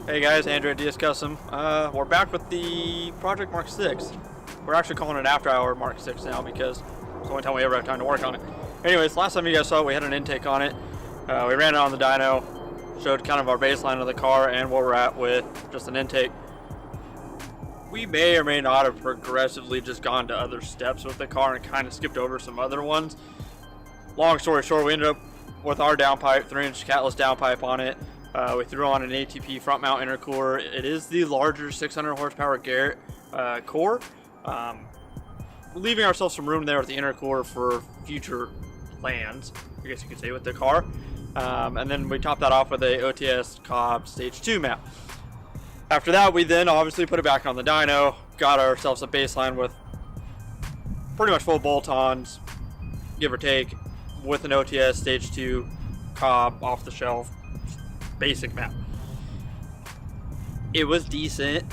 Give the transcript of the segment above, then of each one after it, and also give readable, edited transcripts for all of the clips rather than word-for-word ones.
Hey guys, Andrew at DS Custom. We're back with the Project Mark 6. We're actually calling it After Hour Mark 6 now because it's the only time we ever have time to work on it. Anyways, last time you guys saw it, we had an intake on it. We ran it on the dyno, showed kind of our baseline of the car and where we're at with just an intake. We may or may not have progressively just gone to other steps with the car and kind of skipped over some other ones. Long story short, we ended up with our downpipe, 3-inch catless downpipe on it. We threw on an ATP front mount intercooler. It is the larger 600 horsepower Garrett core, leaving ourselves some room there with the intercooler for future plans, I guess you could say, with the car. And then we topped that off with a OTS Cobb Stage 2 map. After that, we then obviously put it back on the dyno, got ourselves a baseline with pretty much full bolt-ons, give or take, with an OTS Stage 2 Cobb off the shelf basic map. It was decent.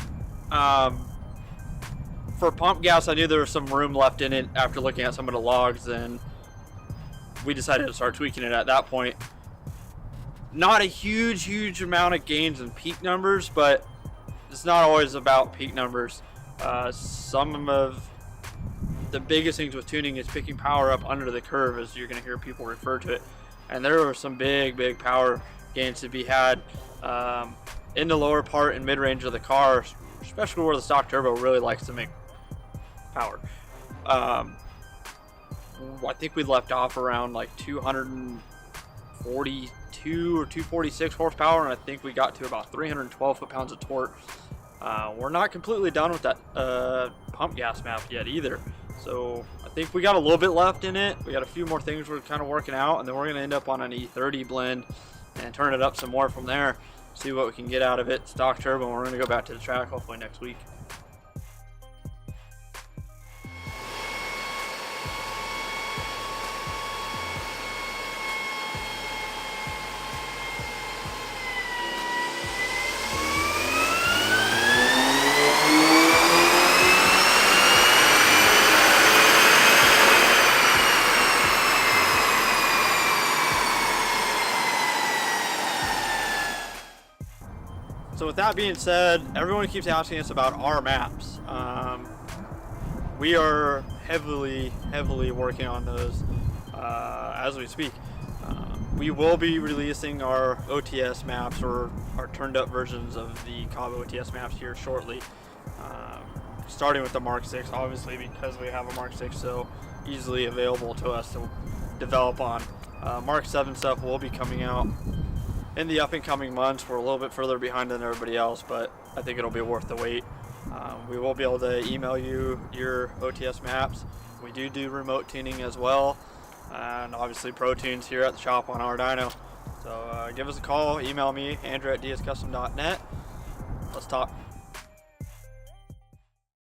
For pump gas, I knew there was some room left in it after looking at some of the logs, and we decided to start tweaking it at that point. Not a huge amount of gains in peak numbers, but it's not always about peak numbers. Some of the biggest things with tuning is picking power up under the curve, as you're going to hear people refer to it. And there were some big power gains to be had in the lower part and mid-range of the car, especially where the stock turbo really likes to make power. I think we left off around like 242 or 246 horsepower, and I think we got to about 312 foot-pounds of torque. We're not completely done with that pump gas map yet either, so I think we got a little bit left in it. We got a few more things we're kind of working out, and then we're going to end up on an E30 blend and turn it up some more from there, see what we can get out of it. Stock turbo, and we're going to go back to the track hopefully next week. So with that being said, everyone keeps asking us about our maps. We are heavily working on those as we speak. We will be releasing our OTS maps, or our turned up versions of the Cobb OTS maps, here shortly. Starting with the Mark 6, obviously, because we have a Mark 6 so easily available to us to develop on. Mark 7 stuff will be coming out in the up and coming months. We're a little bit further behind than everybody else, but I think it'll be worth the wait. We will be able to email you your OTS maps. We do remote tuning as well, and obviously pro tunes here at the shop on our dyno. So give us a call, email me, Andrew at dscustom.net. Let's talk.